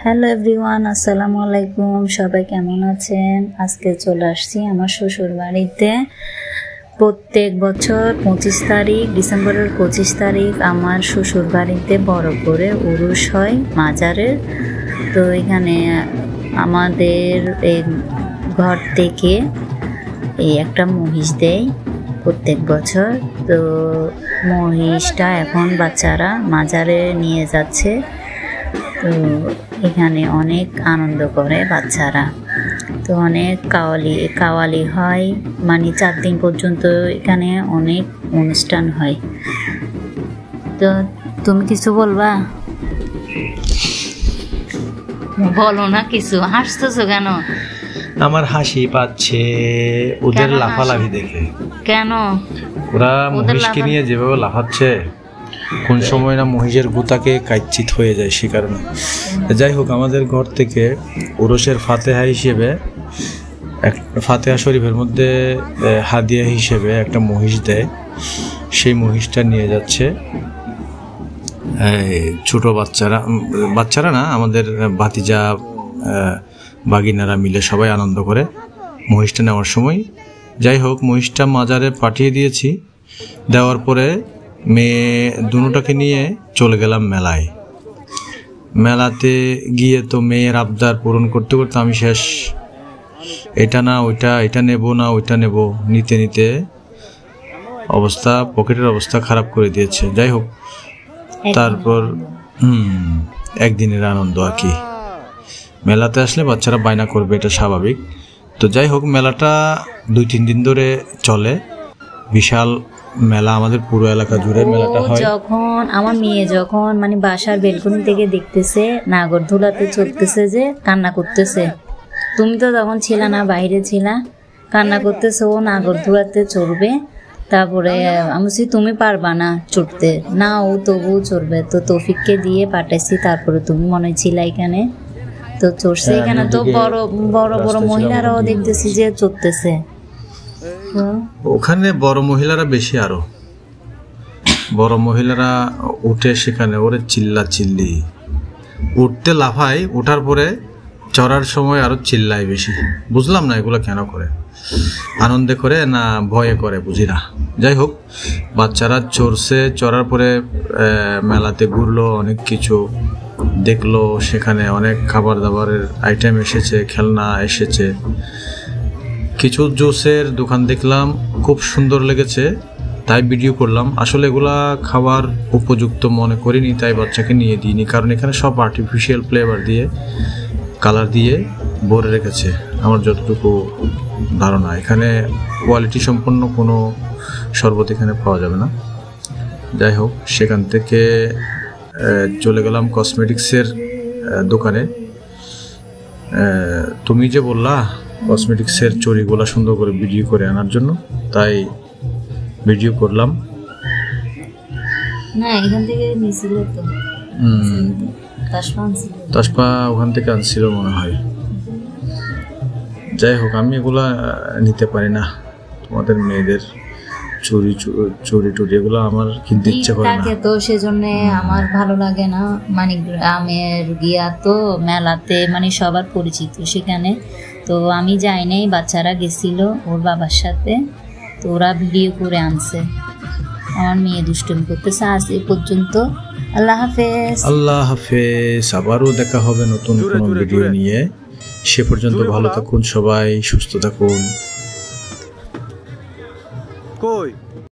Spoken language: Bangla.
হ্যালো এভরিওয়ান, আসসালামু আলাইকুম। সবাই কেমন আছেন? আজকে চলে আসছি আমার শ্বশুর বাড়িতে। প্রত্যেক বছর 25 তারিখ, ডিসেম্বরের 25 তারিখ আমার শ্বশুর বাড়িতে বড় করে উরুস হয় মাজারের। তো এখানে আমাদের এই ঘর থেকে এই একটা মহিষ দেয় প্রত্যেক বছর। তো মহিষটা এখন বাচ্চারা মাজারে নিয়ে যাচ্ছে। তো এখানে অনেক আনন্দ করে বাচ্চারা। তো অনেক কাওয়ালি হয়, মানে 4 দিন পর্যন্ত এখানে অনেক অনুষ্ঠান হয়। তো তুমি কিছু বলবা? বলো না কিছু, হাসতেছো কেন? আমার হাসি পাচ্ছে ওদের লাফালাফি দেখে। কেন? ওরা মহিষকে নিয়ে যেভাবে লাফাচ্ছে, কোন সময় না মহিষের গুতাকে কাইচ্ছিত হয়ে যায় সে কারণে। যাই হোক, আমাদের ঘর থেকে উরুসের ফাতেহা হিসেবে ফাতেহা শরীফের মধ্যে হাদিয়া হিসেবে একটা মহিষ দেয়। সেই মহিষটা নিয়ে যাচ্ছে ছোট বাচ্চারা না, আমাদের ভাতিজা বাগিনারা মিলে সবাই আনন্দ করে মহিষটা নেওয়ার সময়। যাই হোক, মহিষটা মাজারে পাঠিয়ে দিয়েছি। দেওয়ার পরে মেয়ে দুটাকে নিয়ে চলে গেলাম মেলায়। মেলাতে গিয়ে তো মেয়ের আবদার পূরণ করতে করতে আমি শেষ। এটা না ওইটা, এটা নেব না ওইটা নেব, নিতে নিতে পকেটের অবস্থা খারাপ করে দিয়েছে। যাই হোক, তারপর একদিনের আনন্দ আর কি। মেলাতে আসলে বাচ্চারা বায়না করবে, এটা স্বাভাবিক। তো যাই হোক, মেলাটা 2-3 দিন ধরে চলে। বিশাল মেলা, আমাদের পুরো এলাকা জুড়ে মেলাটা হয়। যখন আমার মেয়ে মানে বাসার বেলকনি থেকে দেখতেছে নাগরদোলাতে চলতেছে, যে কান্না করতেছে। তুমি তো তখন ছিলা না, বাইরে ছিলা, কান্না করতেছে ও নাগরদোলাতে চড়বে। তারপরে আমি বলছি তুমি পারবা না চড়তে, না ও তবুও চড়বে। তো তৌফিককে দিয়ে পাঠাইছি। তারপরে তুমি মনে ছিল এখানে, তো চড়ছে। এখানে তো বড় বড় মহিলারাও দেখতেছি যে চড়তেছে। ওখানে বড় মহিলারা বেশি, আরো বড় মহিলারা উঠে সেখানে ওরে চিল্লি উঠতে লাফায়, ওঠার পরে চড়ার সময় আরো চিল্লায় বেশি। বুঝলাম না এগুলো কেন করে, আনন্দে করে না ভয়ে করে, বুঝি না। যাই হোক, বাচ্চারা চড়ছে, চড়ার পরে মেলাতে ঘুরলো, অনেক কিছু দেখলো। সেখানে অনেক খাবার দাবারের আইটেম এসেছে, খেলনা এসেছে, কিছু জুসের দোকান দেখলাম, খুব সুন্দর লেগেছে, তাই ভিডিও করলাম। আসলে এগুলা খাবার উপযুক্ত মনে করিনি, তাই বাচ্চাকে নিয়ে দিইনি। কারণ এখানে সব আর্টিফিশিয়াল ফ্লেভার দিয়ে, কালার দিয়ে ভরে রেখেছে। আমার যতটুকু ধারণা, এখানে কোয়ালিটি সম্পন্ন কোনো শরবত এখানে পাওয়া যাবে না। যাই হোক, সেখান থেকে চলে গেলাম কসমেটিক্সের দোকানে। তুমি যে বললা কসমেটিক্সের চড়িগুলা সুন্দর করে ভিডিও করে আনার জন্য, তাই ভিডিও করলাম। না, এখান থেকে নিছিল তো, তাসপা ওখান থেকে আনছিল মনে হয়। যাই হোক, আমি এগুলা নিতে পারি না। তোমাদের মেয়েদের চুরি এগুলো আমার কিনতে ইচ্ছে করে না, তো সেজন্য আমার ভালো লাগে না। মানে গ্রামের গিয়া তো মেলাতে মানে সবার পরিচিত সেখানে, তো আমি যাই নাই। বাচ্চারা গেছিল ওর বাবার সাথে, তো ওরা ভিডিও করে আনছে। আমার মেয়ে দুষ্টুমি করতেছে। আজ এই পর্যন্ত, আল্লাহ হাফেজ। আল্লাহ হাফেজ। আবারও দেখা হবে নতুন কোনো ভিডিও নিয়ে। সে পর্যন্ত ভালো থাকুন সবাই, সুস্থ থাকুন।